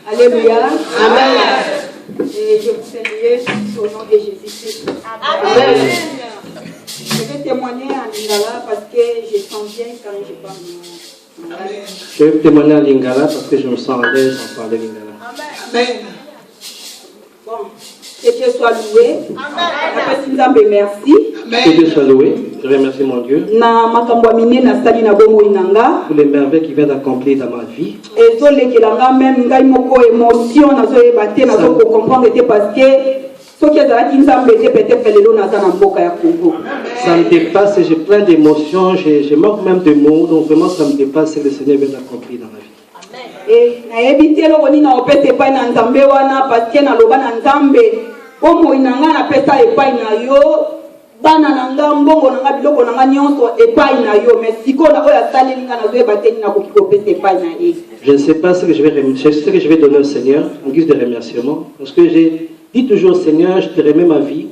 Alléluia. Amen. Et je vous salue au nom de Jésus-Christ. Amen. Je vais témoigner en lingala parce que je sens bien quand je parle. Amen. Je vais témoigner en lingala parce que je me sens à l'aise en parler lingala. Amen. Bon, que Dieu soit loué. Amen. Merci. Que Dieu soit loué. Je remercie mon Dieu pour les merveilles qu'il vient d'accomplir dans ma vie. Ça me dépasse et j'ai plein d'émotions, je manque même de mots, donc vraiment ça me dépasse ce que le Seigneur vient d'accomplir dans ma vie. Je ne sais pas ce que je vais donner au Seigneur en guise de remerciement, parce que j'ai dit toujours au Seigneur, je te remets ma vie,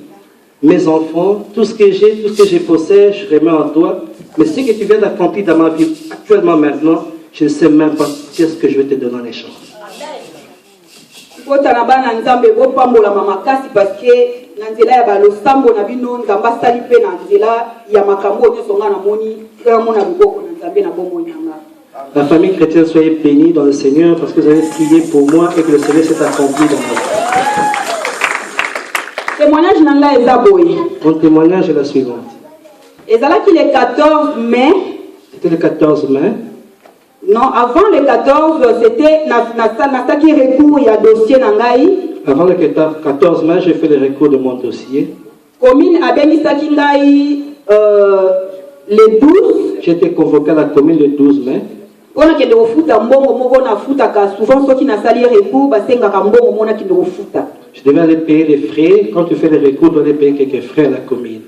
mes enfants, tout ce que je possède, je remets en toi, mais ce que tu viens d'accomplir dans ma vie actuellement maintenant, je ne sais même pas qu'est-ce que je vais te donner en échange. La famille chrétienne, soyez bénis dans le Seigneur parce que vous avez prié pour moi et que le Seigneur s'est accompli dans ma vie. Mon témoignage est la suivante. C'était le 14 mai. Non, avant le 14, c'était Nataki recours, il y a dossier Nangaï. Avant le 14 mai, j'ai fait le recours de mon dossier. Commune a béni Sakingaï le 12. J'ai été convoqué à la commune le 12 mai. On a qui souvent ceux qui n'ont pas les recours, je devais aller payer les frais. Quand tu fais les recours, tu dois aller payer quelques frais à la commune.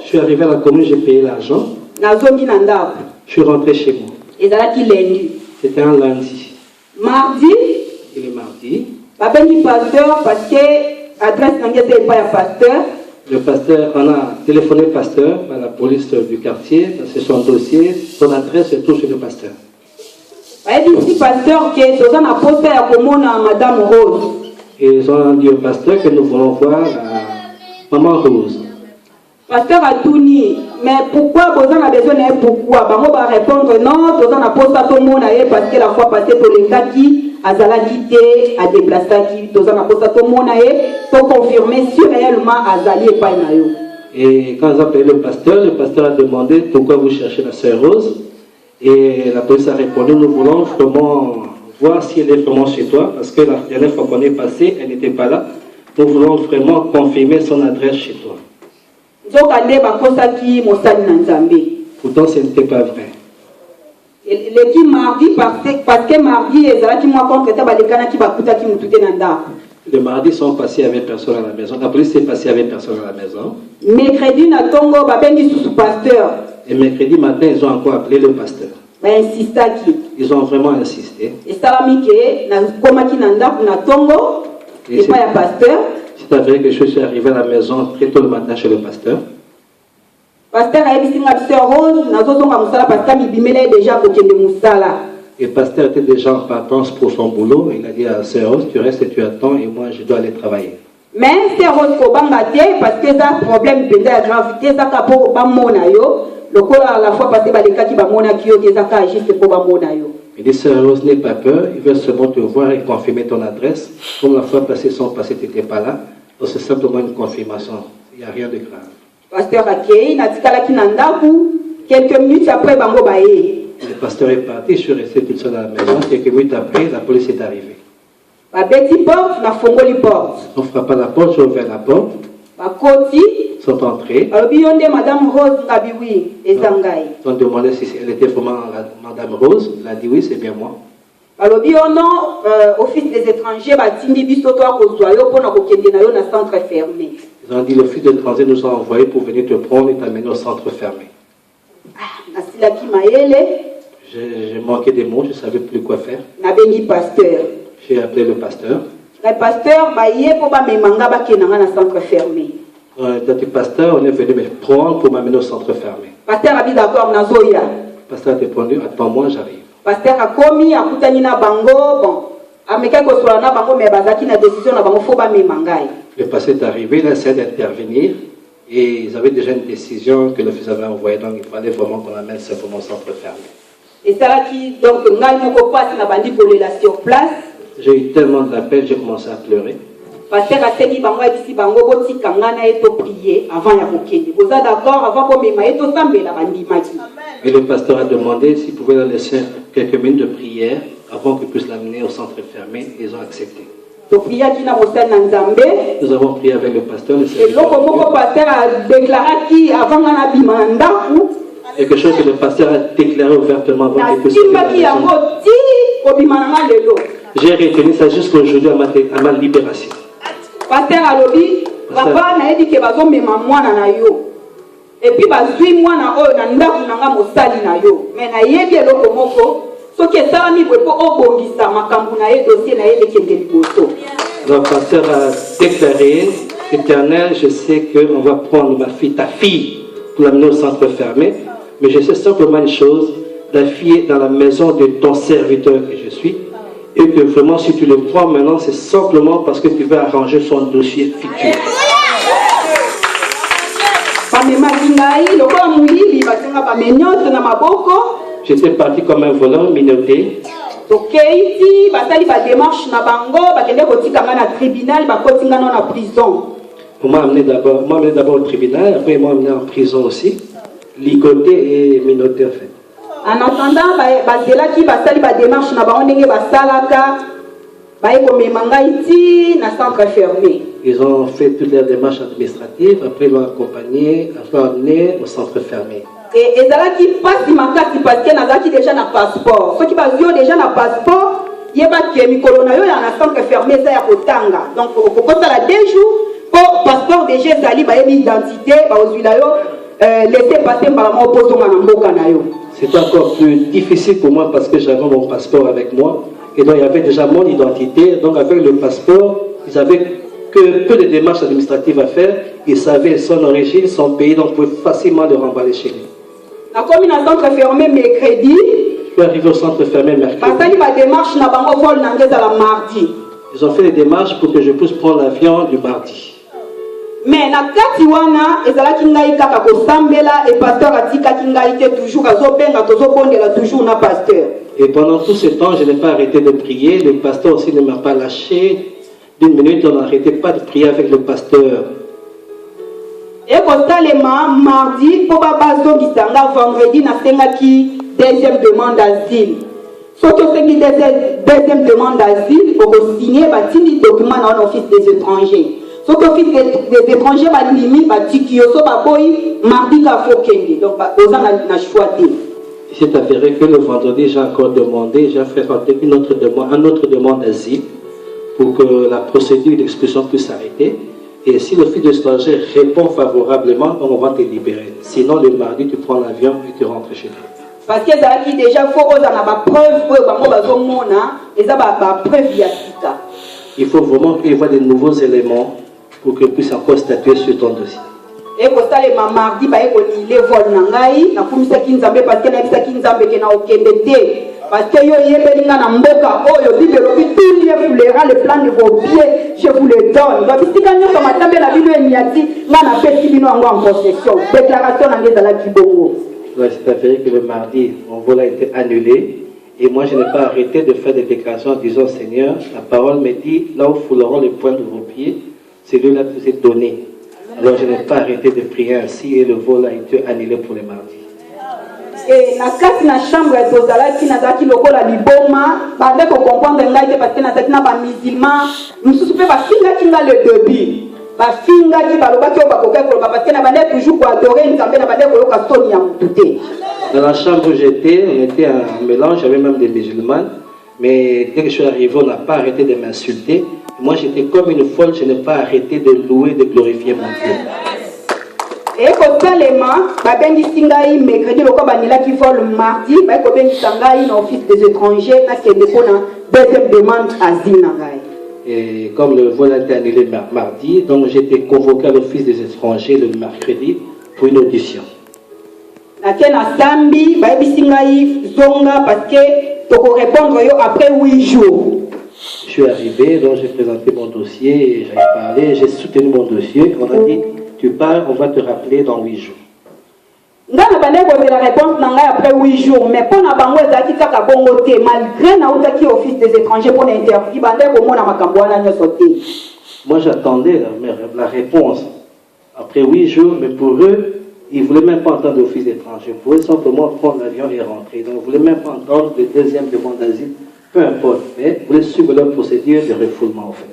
Je suis arrivé à la commune, j'ai payé l'argent. Je suis rentré chez moi. C'était un lundi. Mardi. Et le mardi. Pasteur parce que adresse n'était pas pasteur. Le pasteur, on a téléphoné le pasteur à la police du quartier, c'est son dossier, son adresse est tout chez le pasteur. Ici, pasteur, que nous avons apporté à Madame Rose. Et ils ont dit au pasteur que nous voulons voir Maman Rose. Pasteur a tout dit, mais pourquoi vous avez besoin de pourquoi? On va répondre non, nous avons apporté à tout le monde parce que la fois passée, pour les cas qui Azala quitté, a déplacé qui, nous avons apporté à tout le monde pour confirmer si réellement Azali est pas naïo. Et quand ils ont appelé le pasteur a demandé pourquoi vous cherchez la sœur Rose. Et la police a répondu, nous voulons vraiment voir si elle est vraiment chez toi, parce que la dernière fois qu'on est passé, elle n'était pas là. Nous voulons vraiment confirmer son adresse chez toi. Pourtant, ce n'était pas vrai. L'équipe mardi, parce que mardi, le mardi, ils sont passés avec personne à la maison. La police est passée avec personne à la maison. Mercredi, pasteur. Et mercredi matin, ils ont encore appelé le pasteur. Ils ont vraiment insisté. Et c'est vrai que je suis arrivé à la maison très tôt le matin chez le pasteur. Et le pasteur était déjà en partance pour son boulot. Il a dit à Sœur Rose, tu restes et tu attends et moi je dois aller travailler. Mais Sœur Rose parce que ça problème de gravité, ça pour le coup à la fois passé par les cas qui juste pour il dit Sœur Rose, n'aie pas peur, il veut seulement te voir et confirmer ton adresse. Comme la fois passée, son passé, tu n'étais pas là. Donc c'est simplement une confirmation. Il n'y a rien de grave. Pasteur Akei, quelques minutes après, le pasteur est parti, je suis resté toute seule à la maison. Quelques minutes après, la police est arrivée. On frappa la porte, j'ai ouvert la porte. Ils sont entrés. Madame Rose, Ils ont demandé si elle était vraiment Madame Rose. Elle a dit oui, c'est bien moi. Office des étrangers, centre fermé. Ils ont dit l'office des étrangers nous a envoyés pour venir te prendre et t'amener au centre fermé. J'ai manqué des mots, je ne savais plus quoi faire. J'ai appelé le pasteur. Le pasteur baye pour ba memanga ba kenanga na centre fermé. Le pasteur, on est venu me prendre pour m'amener au centre fermé. Pasteur a dit d'accord na zoya. Pasteur a répondu, attends-moi, j'arrive. Pasteur a commis a kutani na bango bon. Ameka ko sola na bango mais bazaki na décision na bango faut ba memanga. Le pasteur est arrivé, il a essayé d'intervenir et ils avaient déjà une décision que le fils avait envoyée, donc il fallait vraiment qu'on amène simplement au centre fermé. Et ça là qui donc ngai moko passe na bandi kolela sur place. J'ai eu tellement de la peine, j'ai commencé à pleurer. Pasteur a teni bango ici bango boti kangana et to prier avant ya kokende. Vous êtes d'accord avant ko mema et to sambela bandi maki. Et le pasteur a demandé s'il pouvait leur laisser quelques minutes de prière avant qu'ils puissent l'amener au centre fermé. Ils ont accepté. Nous avons prié avec le pasteur. Et le pasteur a déclaré qui avant la bimanda. Quelque chose que le pasteur a déclaré ouvertement avant qu'il puisse j'ai retenu ça jusqu'aujourd'hui à ma libération. Pasteur a lobby, papa n'a dit que bazo mema mwana na yo. Et puis bazui mwana oyo na ndaku nanga mosali na yo. Mais na yebi eloko moko, soki esalami boye po obongisa makambo na ye dossier na ye lekende liboso. Le pasteur a déclaré, Éternel, je sais qu'on va prendre ma fille, ta fille, pour l'amener au centre fermé. Mais je sais simplement une chose, la fille est dans la maison de ton serviteur que je suis. Et que vraiment, si tu le prends maintenant, c'est simplement parce que tu veux arranger son dossier futur. J'étais parti comme un volant minauté. On m'a amené d'abord au tribunal, après ils m'ont amené en prison aussi, ligoté et minauté en fait. En attendant, démarche centre fermé. Ils ont fait toutes les démarches administratives, après ils l'ont accompagné, après amené au centre fermé. Et là qui passe parce qu'il y a déjà un passeport. Ceux qui ont déjà un passeport, il y a un centre fermé, ça y a Kotanga. Donc, il faut la 2 jours pour passeport déjà, ça y a l'identité, laisser passer par la opposition à Namboka. C'était encore plus difficile pour moi parce que j'avais mon passeport avec moi. Et donc il y avait déjà mon identité. Donc avec le passeport, ils avaient que peu de démarches administratives à faire. Ils savaient son origine, son pays, donc ils pouvaient facilement le remballer chez lui. Comme il a un centre fermé mercredi. Je suis arrivé au centre fermé mercredi. Ils ont fait des démarches pour que je puisse prendre l'avion du mardi. Mais na kati wana ezalaki ngai kaka ko sambela et pasteur atikaki ngai te toujours azobenga tozobondela toujours na pasteur. Et pendant tout ce temps, je n'ai pas arrêté de prier. Le pasteur aussi ne m'a pas lâché. D'une minute, on n'arrêtait pas de prier avec le pasteur. Et constamment mardi pour babazo bisanga vendredi na sengaki deuxième demande d'asile. Surtout ce qui deuxième demande d'asile pour signer batini document dans l'office des étrangers. Donc, l'office des étrangers va limiter, va tikioso, va boy, mardi, va fokende. Donc, on a choisi. Il s'est avéré que le vendredi, j'ai encore demandé, j'ai fait une autre demande d'asile pour que la procédure d'expulsion puisse s'arrêter. Et si l'office des étrangers répond favorablement, on va te libérer. Sinon, le mardi, tu prends l'avion et tu rentres chez toi. Parce que ça déjà faut qu'on a preuve pour et ça va preuve yasika. Il faut vraiment qu'il y ait des nouveaux éléments pour que puisse encore statuer sur ton dossier. Et pour ça les mardi ba eko ni le vol nangai na kumisa kinzambe parce que na bisa kinzambe ke na okende te parce que yo yebelinga na mboka oyo bibelo tout lieu foulera le plan de vos pieds je vous le donne donc bisika nyoso matambe na bino eniati nga na pesi bino yango en concession déclaration na ngezala kibongo. C'est avéré que le mardi mon vol a été annulé et moi je n'ai pas arrêté de faire des déclarations en disant Seigneur la parole me dit là où fouleront les points de vos pieds c'est lui-là qui vous est donné. Alors je n'ai pas arrêté de prier ainsi et le vol a été annulé pour les mardis. Et na kati na chambre ya tozalaki nazalaki lokola liboma bande ko comprendre ngai te parce que nazalaki na ba musulman mususu pe bafingaki nga le début bafingaki balobaki oyo bakokai koloba parce que na bande toujours koadore nzambe na bande koyoka soni ya mutu te. Dans la chambre où j'étais, on était un mélange, j'avais même des musulmans, mais dès que je suis arrivé, on n'a pas arrêté de m'insulter. Moi, j'étais comme une folle, je n'ai pas arrêté de louer, de glorifier mon Dieu. Et totalement, babengi singai mercredi loko banila qui vole mardi, ba ko bengi sangai na office des étrangers na kende ko na deuxième demande asile na ngai. Et comme le vol a été annulé mardi, donc j'ai été convoqué à l'Office des étrangers le mercredi pour une audition. Sambi, zonga parce que tu peux répondre après 8 jours. Je suis arrivé, donc j'ai présenté mon dossier, j'ai parlé, j'ai soutenu mon dossier. On a dit, tu pars, on va te rappeler dans 8 jours. La réponse après 8 jours, mais pour la banque, malgré l'Office des étrangers pour l'interview, moi j'attendais la réponse après 8 jours, mais pour eux, ils ne voulaient même pas entendre l'Office des étrangers. Pour eux, simplement prendre l'avion et rentrer. Donc ils ne voulaient même pas entendre le deuxième demande d'asile, peu importe, mais ils voulaient suivre leur procédure de refoulement en fait.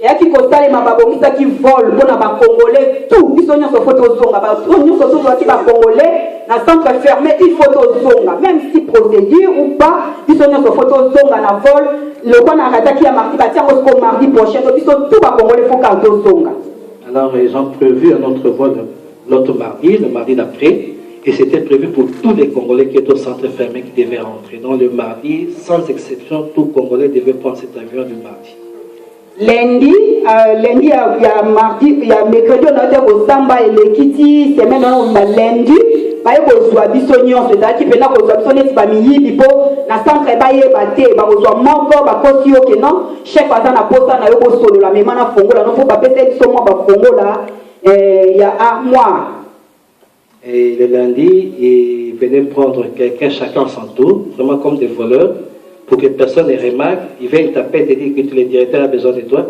Et qui constate les mababongisa qui volent pour les Congolais, tout, ils sont sur photo zonga, ils sont sur Congolais, dans le centre fermé, il faut zonga, même si procédure ou pas, ils sont sur photo zonga, dans le vol, le point a raté qui a marqué, au mardi prochain, donc ils sont tous les Congolais, il faut carter zonga. Alors ils ont prévu un autre vol l'autre mardi, le mardi d'après, et c'était prévu pour tous les Congolais qui étaient au centre fermé qui devaient rentrer. Donc le mardi, sans exception, tous les Congolais devaient prendre cet avion le mardi. Lundi, il y a mardi, il y a mercredi, on a été au Samba et le Kiti, semaine on a lundi, bah il y a bisognon, c'est-à-dire qu'il y a bisognon, c'est pas miyi, bipo, na centre bah il y a bâté, bah il y a manko, bah côté ok non, chef faisant la poste na yoko solo la, mais maintenant fongo là, non faut pas péter sur moi bah fongo là, il y a armoire. Et le lundi, ils venaient prendre quelqu'un chacun son tour, vraiment comme des voleurs. Pour que personne ne remarque, ils viennent taper et te dire que le directeur a besoin de toi.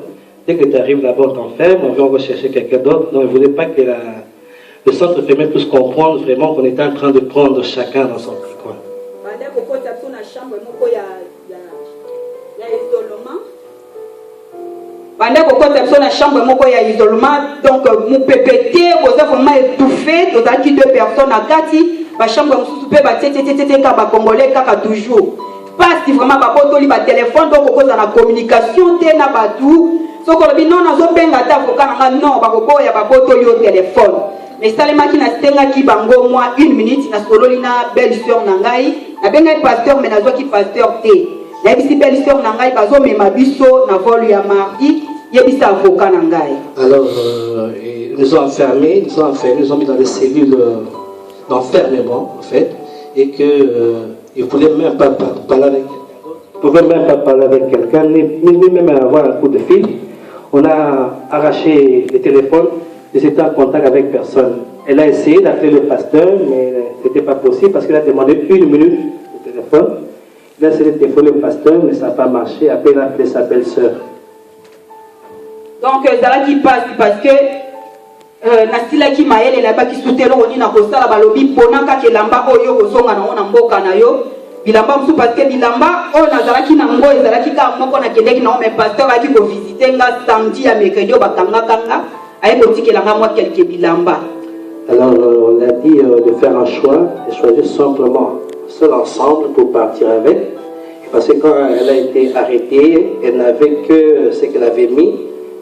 Dès que tu arrives là-bas, on t'enferme, on va chercher quelqu'un d'autre. Donc, ils ne voulaient pas que le centre fermé puisse comprendre vraiment qu'on était en train de prendre chacun dans son petit coin. Pendant que quand tu as la chambre, il y a isolement, donc mon PPT, vous avez vraiment étouffé, total qui 2 personnes à Kati, la chambre, vous avez Congolais, toujours. Parce que vraiment, il y a téléphone, donc il y a la communication, il y a tout. So qu'on dit non, non, non, il y a téléphone. Mais ça les machines qui bango moi 1 minute, na solo lina belle sœur nangai, na benga pasteur mais na zo qui pasteur té. Na bisi belle sœur nangai bazo mema biso na vol ya mardi, yebisa avocat nangai. Alors ils nous ont enfermés, ils nous ont mis dans des cellules d'enfermement en fait, et que ils ne pouvaient même pas parler avec quelqu'un. Ils ne pouvaient même pas parler avec quelqu'un, ni même avoir un coup de fil. On a arraché le téléphone, ils étaient en contact avec personne. Elle a essayé d'appeler le pasteur, mais ce n'était pas possible parce qu'elle a demandé 1 minute au téléphone. Elle a essayé de téléphoner le pasteur, mais ça n'a pas marché. Après, elle a appelé sa belle-sœur. Donc, ça qui passe parce que Nasila qui m'a elle là-bas qui soutient l'oni na kosala balobi ponaka ke lamba oyo kozonga na ona mboka na yo bilamba msu parce que bilamba o nazala ki na ngo ezala ki ka moko na kendeki na mais pasteur a ki ko visiter nga samedi ya mercredi bakanga kanga aye kotikela nga moi quelques bilamba. Alors on a dit de faire un choix, de choisir simplement seul ensemble pour partir avec, parce que quand elle a été arrêtée, elle n'avait que ce qu'elle avait mis,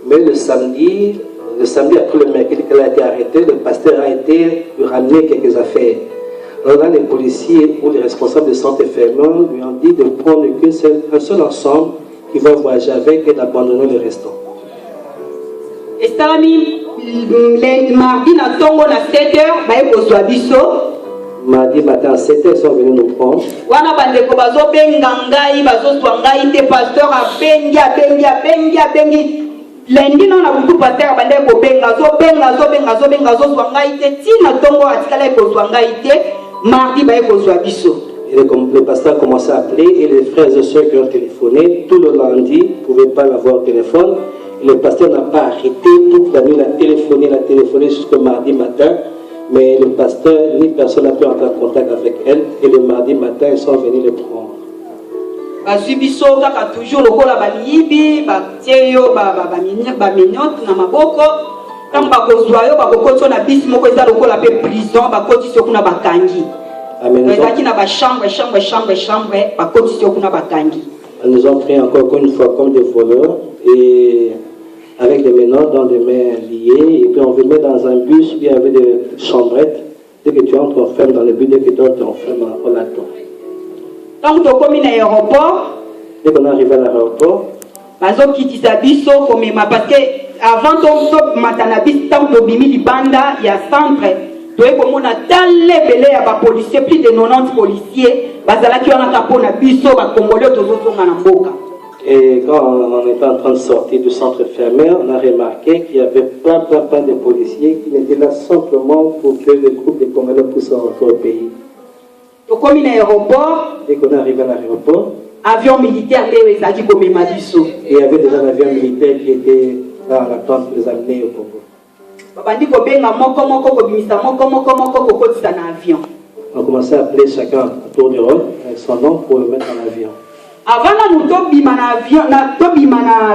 mais le samedi après le mercredi qu'elle a été arrêtée, le pasteur a été lui ramener quelques affaires. Alors là, les policiers ou les responsables de centre fermé lui ont dit de prendre un seul ensemble qui va voyager avec et d'abandonner le restant. Et ça a mis mardi na tongo na 7h, baye ko biso. Mardi matin à 7h, ils sont venus nous prendre. Wana bandeko bazo benga ngai, bazo swa ngai te pasteur a bengi. Lundi non na butu pasteur bande ko benga zo swa ngai te tina tongo atikala ko swa ngai te mardi baye ko swa biso. Et le pasteur a commencé à appeler et les frères et sœurs qui ont téléphoné tout le lundi ne pouvaient pas l'avoir au téléphone. Et le pasteur n'a pas arrêté toute la nuit, il a téléphoné jusqu'au mardi matin. Mais le pasteur ni personne n'a pu entrer en contact avec elle. Et le mardi matin, ils sont venus le prendre. Biso kaka toujours lokola baliyibi batie yo baminyote na maboko ntango bakozwa yo bakokoti na bisi moko eza lokola pe prison bakotisi yo kuna bakangi ezalaki na bachambre bakotisi yo kuna bakangi. Elles nous ont pris encore une fois comme des voleurs et avec des menottes dans des mains liées et puis on vous met dans un bus où il y avait des chambrettes. Dès que tu entres on ferme dans le bus, dès que tu entres on ferme on l'attend. Donc, tu as commis à l'aéroport. Dès qu'on est arrivé à l'aéroport, bazo kitisa biso komema parce que avant to matana bis tant to bimi libanda ya centre toye komona talebele ya ba policiers plus de 90 policiers bazalaki wana kapona biso ba congolais tozozonga na mboka. Et quand on était en train de sortir du centre fermé, on a remarqué qu'il y avait plein de policiers qui étaient là simplement pour que le groupe des Congolais puisse rentrer au pays. Comme aéroport, dès qu'on est arrivé à l'aéroport, avion militaire il y avait déjà un avion militaire qui était dans l'attente pour les amener au Congo. On commençait à appeler chacun à tour de rôle avec son nom pour le mettre en avion. Avant na avion na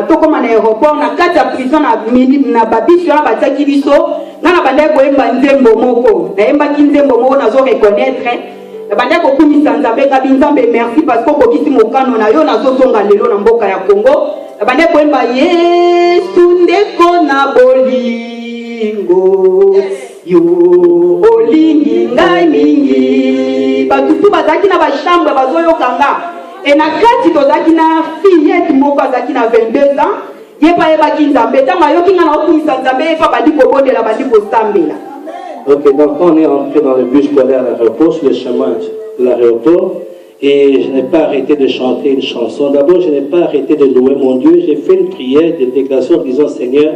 tokoma na aéroport na kati ya prison na babiso na batiaki biso na bandai koyemba nzembo moko nayembaki nzembo moko nazo reconnaître na bandai kokumisa nzambe kabi nzambe merci parce que okokisi mokano na yo nazozonga lelo na mboka ya Congo na bandai koyemba Yesu ndeko na bolingo yo olingi ngai mingi batutu bazaki na bashambre bazoyokanga. Et na kati tozaki na fillette moko azaki na 22 ans yepa yebaki nzambe tanga yoki nga na okumisa nzambe yepa badi kobondela badi kosambela. Ok, donc on est entré dans le bus pour aller à l'aéroport, sur le chemin de l'aéroport, et je n'ai pas arrêté de chanter une chanson. D'abord, je n'ai pas arrêté de louer mon Dieu. J'ai fait une prière de déclaration disant Seigneur,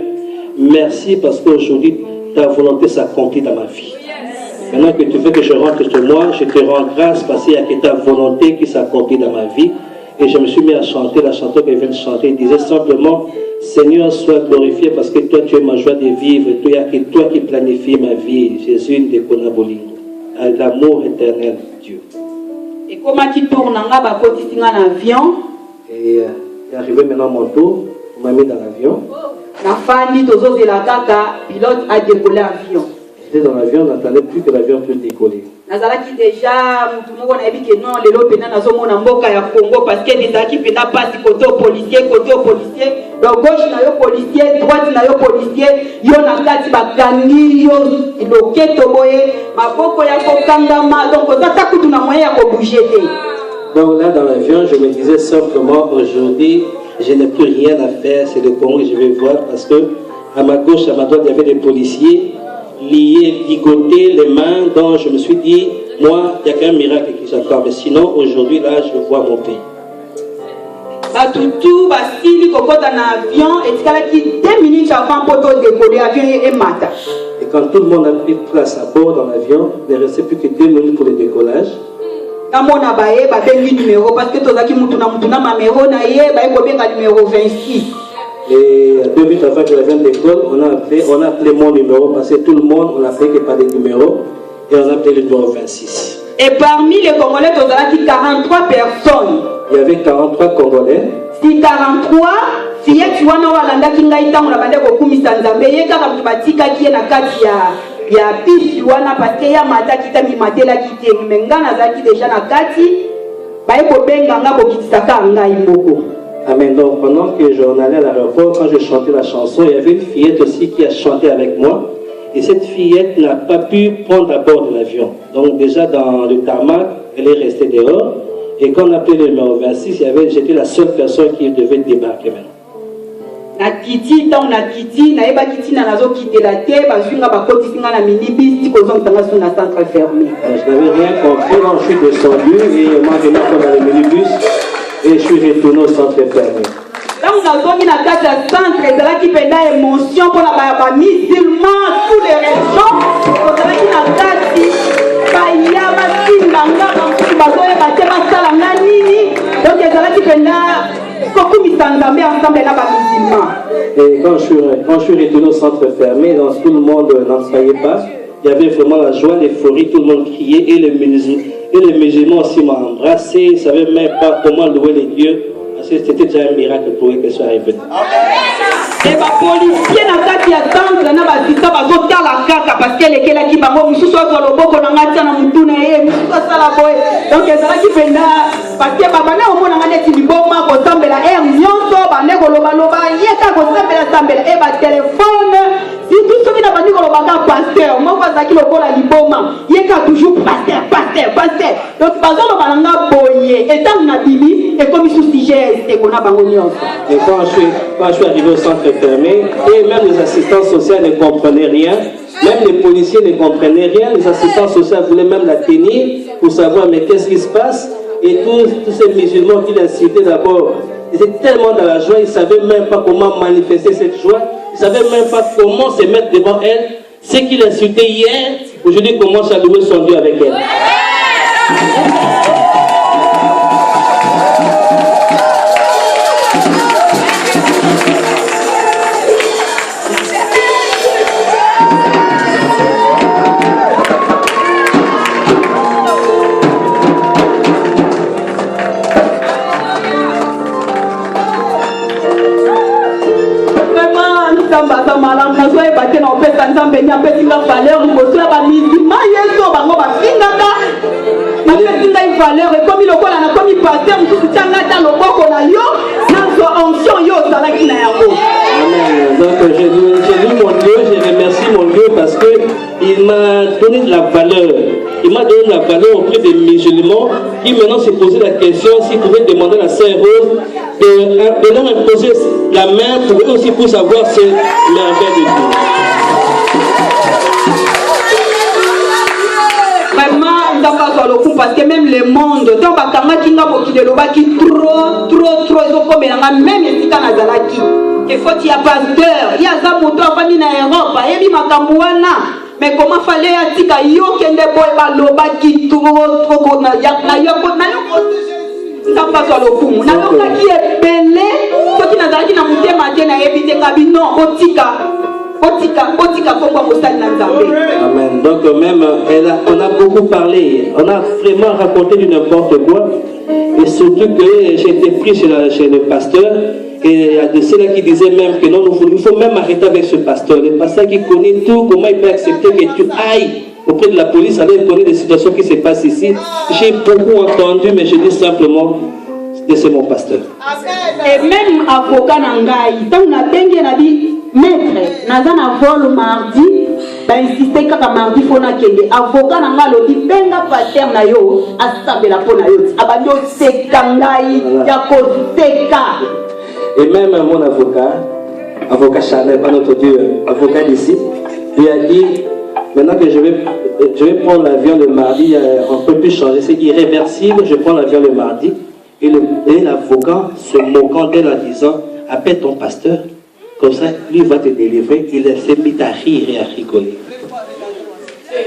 merci parce qu'aujourd'hui ta volonté s'accomplit dans ma vie. Maintenant que tu veux que je rentre chez moi, je te rends grâce parce qu'il y a que ta volonté qui s'accomplit dans ma vie. Et je me suis mis à chanter la chanson qu'elle vient de chanter. Il disait simplement, Seigneur, sois glorifié parce que toi, tu es ma joie de vivre. Il n'y a que toi qui planifie ma vie. Jésus de Konabolingo. L'amour éternel de Dieu. Et comment tu tournes en avion? Et est arrivé maintenant mon tour. On m'a mis dans l'avion. La femme dit aux la kaka, pilote a décollé l'avion. J'étais dans l'avion, on n'attendait plus que l'avion puisse décoller. Nazalaki déjà, tout le monde a dit que non, les lots pénal na zomo na mboka ya Congo parce que lesaki pénal passe côté policier. Donc gauche na yo policier, droite na yo policier, yo na kati bakangi yo loketo boye, maboko ya kokangama, donc ça kutu na moyen ya ko bouger. Donc là dans l'avion, je me disais simplement aujourd'hui, je n'ai plus rien à faire, c'est le Congo que je vais voir parce que à ma gauche, à ma droite, il y avait des policiers liés, ligotés, les mains, donc je me suis dit, moi, il y a qu'un miracle qui s'accorde. Mais sinon, aujourd'hui, là, je vois mon pays. Batutu, basili, kokota na avion, et qui 2 minutes avant pour décoller, l'avion est matin. Et quand tout le monde a pris place à bord dans l'avion, il ne restait plus que 2 minutes pour le décollage. Dans mon abaye, il numéro, parce que tout ça qui mutuna numéro, numéro 26. Et 2 minutes avant que l'avion décolle, on a appelé mon numéro parce que tout le monde, on a appelé que par des numéros et on a appelé le numéro 26. Et parmi les Congolais, il y avait 43 personnes. Il y avait 43 Congolais. Si 43, si tu vois, on a dit qu'on a dit qu'on a dit qu'on a dit qu'on a dit qu'on a dit qu'on a dit qu'on a dit qu'on Amen. Donc pendant que j'en allais à l'aéroport, quand je chantais la chanson, il y avait une fillette aussi qui a chanté avec moi. Et cette fillette n'a pas pu prendre à bord de l'avion. Donc déjà dans le tarmac, elle est restée dehors. Et quand on appelait le numéro 26, j'étais la seule personne qui devait débarquer maintenant. Na kiti na kiti na eba kiti na nazo quitter la terre bazunga bakoti singa na minibus tiko zonga sur na centre fermé. Je n'avais rien compris, donc je suis descendu et moi je m'en dans le minibus et je suis retourné au centre fermé. Là on a zongi na kati ya centre ezala ki penda émotion pour la ba musulmans tous les régions ezala ki na kati ba ya ba singanga ba bazoye ba tema sala nini donc ezala ki penda Et quand je suis retourné au centre fermé, donc tout le monde n'en croyait pas. Il y avait vraiment la joie, l'euphorie, tout le monde criait et les musulmans aussi m'ont embrassé. Ils ne savaient même pas comment louer les dieux. Parce que c'était déjà un miracle pour eux que soit arrivé. Et les policiers n'ont pas dit attendre, ils n'ont pas dit ça, parce que les gens qui ont dit ça, ils ont donc ils ont dit parce que babana au monde a dit que bon ma kosambela et nyonso bane koloba loba yeka kosambela sambela e ba téléphone si tout ce qui n'a pas dit koloba ka pasteur moi va zaki lokola liboma yeka toujours pasteur donc bazolo balanga boye et tant na Bibi et comme sous sujet et qu'on a bangonio. Et quand je suis arrivé au centre fermé, et même les assistants sociaux ne comprenaient rien, même les policiers ne comprenaient rien, les assistants sociaux voulaient même la tenir pour savoir mais qu'est-ce qui se passe. Et tous ces musulmans qui l'incitaient d'abord, ils étaient tellement dans la joie, ils ne savaient même pas comment manifester cette joie, ils ne savaient même pas comment se mettre devant elle. Ce qu'il insultait hier, aujourd'hui commence à louer son Dieu avec elle. valeur et comme il a comme il passait on se tient là dans le bord on a yo dans onction yo ça là qui n'a rien. Amen. Donc j'ai lu mon Dieu, je remercie mon Dieu parce que il m'a donné de la valeur. Il m'a donné de la valeur auprès des musulmans qui maintenant se posaient la question s'ils pouvaient demander à la sœur Rose de leur imposer la main pour eux aussi pour savoir ces merveilles de Dieu. Vraiment, parce que même le monde, donc même si il faut qu'il y a pasteur, il y a un moteur en Europe, il y a mais comment fallait atika yo kende boy baloba ki trop na yo ndamba so lokumu na yo ki ebele to ki na zaki na mutema je na ebite kabino otika kokwa mostali na nzambe. Amen. Donc même on a beaucoup parlé, on a vraiment raconté du n'importe quoi et surtout que j'ai été pris chez le pasteur. Et il y a de ceux-là qui disaient même que non, il faut même arrêter avec ce pasteur. Le pasteur qui connaît tout, comment il peut accepter que tu ailles auprès de la police, aller connaître des situations qui se passent ici. J'ai beaucoup entendu, mais je dis simplement, c'est mon pasteur. Et même avocat Nangaï, tant on a dengue, on a dit, maître, Nazan a volé mardi, insisté qu'à mardi, il faut n'a qu'aider. Avocat Nangaï, il dit, benga pasteur na yo, à sa belle peau na yo, abadio sekangaï, yako seka. Et même mon avocat Chanel, pas notre Dieu, avocat d'ici, lui a dit, maintenant que je vais prendre l'avion le mardi, on ne peut plus changer, c'est irréversible, je prends l'avion le mardi. Et l'avocat se moquant d'elle en disant, appelle ton pasteur, comme ça, lui va te délivrer. Il s'est mis à rire et à rigoler.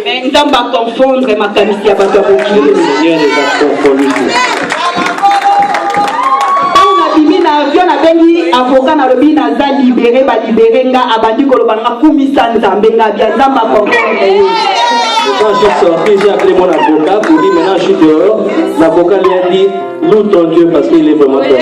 Mais on va confondre ma qualité à votre Le Seigneur les a confondus. Avocat na lobi na za libéré ba libéré nga abandi ko lobanga kumisa nzambe nga bia nzamba comprendre. Quand je suis sorti, j'ai appelé mon avocat pour dire maintenant je suis dehors. L'avocat lui a dit loue ton Dieu parce qu'il est vraiment bon.